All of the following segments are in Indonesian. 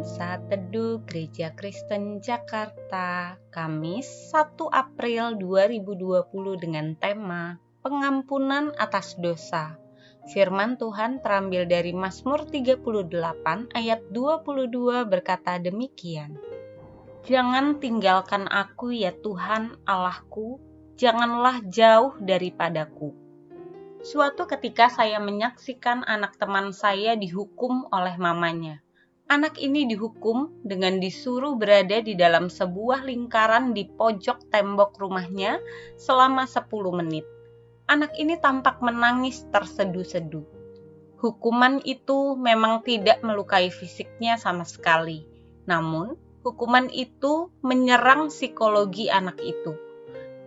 Saat Teduh Gereja Kristen Jakarta, Kamis 1 April 2020 dengan tema Pengampunan atas dosa. Firman Tuhan terambil dari Mazmur 38 ayat 22 berkata demikian. Jangan tinggalkan aku ya Tuhan Allahku, janganlah jauh daripadaku. Suatu ketika saya menyaksikan anak teman saya dihukum oleh mamanya. Anak ini dihukum dengan disuruh berada di dalam sebuah lingkaran di pojok tembok rumahnya selama 10 menit. Anak ini tampak menangis terseduh-seduh. Hukuman itu memang tidak melukai fisiknya sama sekali. Namun, hukuman itu menyerang psikologi anak itu.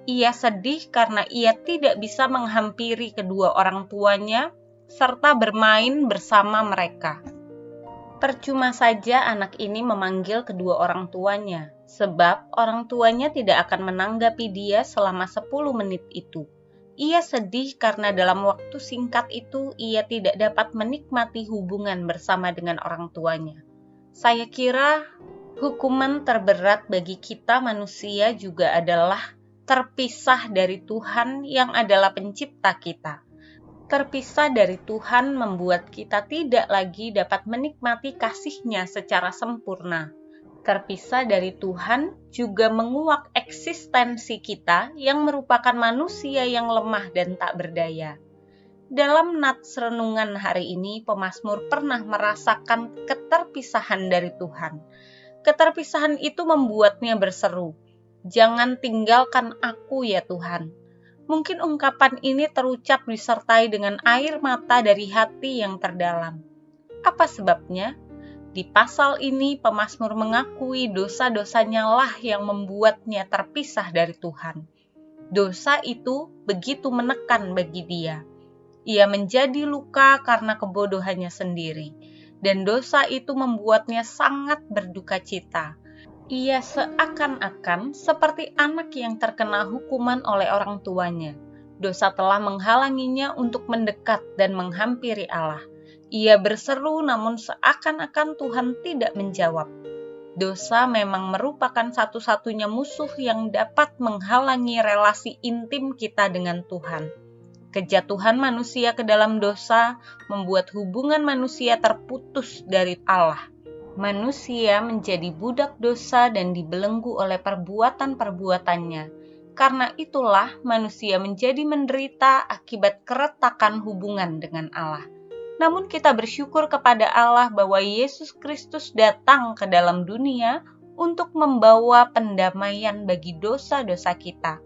Ia sedih karena ia tidak bisa menghampiri kedua orang tuanya serta bermain bersama mereka. Percuma saja anak ini memanggil kedua orang tuanya, sebab orang tuanya tidak akan menanggapi dia selama 10 menit itu. Ia sedih karena dalam waktu singkat itu ia tidak dapat menikmati hubungan bersama dengan orang tuanya. Saya kira hukuman terberat bagi kita manusia juga adalah terpisah dari Tuhan yang adalah pencipta kita. Terpisah dari Tuhan membuat kita tidak lagi dapat menikmati kasih-Nya secara sempurna. Terpisah dari Tuhan juga menguak eksistensi kita yang merupakan manusia yang lemah dan tak berdaya. Dalam nats renungan hari ini, pemazmur pernah merasakan keterpisahan dari Tuhan. Keterpisahan itu membuatnya berseru, "Jangan tinggalkan aku ya Tuhan." Mungkin ungkapan ini terucap disertai dengan air mata dari hati yang terdalam. Apa sebabnya? Di pasal ini pemazmur mengakui dosa-dosanya lah yang membuatnya terpisah dari Tuhan. Dosa itu begitu menekan bagi dia. Ia menjadi luka karena kebodohannya sendiri, dan dosa itu membuatnya sangat berduka cita. Ia seakan-akan seperti anak yang terkena hukuman oleh orang tuanya. Dosa telah menghalanginya untuk mendekat dan menghampiri Allah. Ia berseru namun seakan-akan Tuhan tidak menjawab. Dosa memang merupakan satu-satunya musuh yang dapat menghalangi relasi intim kita dengan Tuhan. Kejatuhan manusia ke dalam dosa membuat hubungan manusia terputus dari Allah. Manusia menjadi budak dosa dan dibelenggu oleh perbuatan-perbuatannya. Karena itulah manusia menjadi menderita akibat keretakan hubungan dengan Allah. Namun kita bersyukur kepada Allah bahwa Yesus Kristus datang ke dalam dunia untuk membawa pendamaian bagi dosa-dosa kita.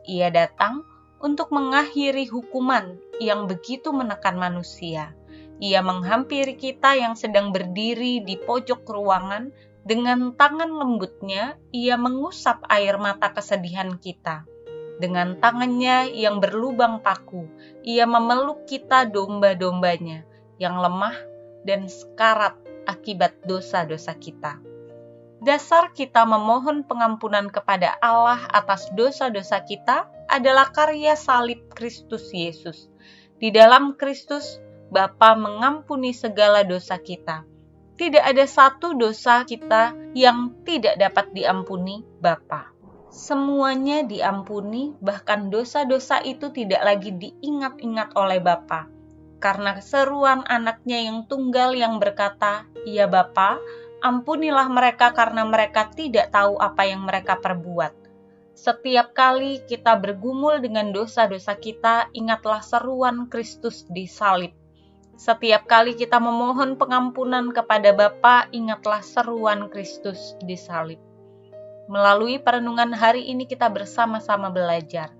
Ia datang untuk mengakhiri hukuman yang begitu menekan manusia. Ia menghampiri kita yang sedang berdiri di pojok ruangan. Dengan tangan lembutnya, ia mengusap air mata kesedihan kita. Dengan tangannya yang berlubang paku, ia memeluk kita domba-dombanya yang lemah dan sekarat akibat dosa-dosa kita. Dasar kita memohon pengampunan kepada Allah atas dosa-dosa kita adalah karya salib Kristus Yesus. Di dalam Kristus, Bapa mengampuni segala dosa kita. Tidak ada satu dosa kita yang tidak dapat diampuni Bapa. Semuanya diampuni, bahkan dosa-dosa itu tidak lagi diingat-ingat oleh Bapa. Karena seruan anaknya yang tunggal yang berkata, "Ya Bapa, ampunilah mereka karena mereka tidak tahu apa yang mereka perbuat." Setiap kali kita bergumul dengan dosa-dosa kita, ingatlah seruan Kristus di salib. Setiap kali kita memohon pengampunan kepada Bapa, ingatlah seruan Kristus di salib. Melalui perenungan hari ini kita bersama-sama belajar.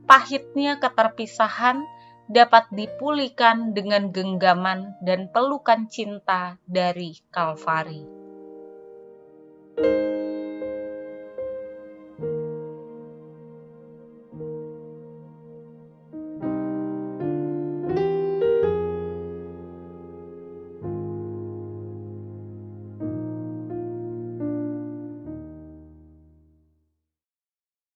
Pahitnya keterpisahan dapat dipulihkan dengan genggaman dan pelukan cinta dari Kalvari.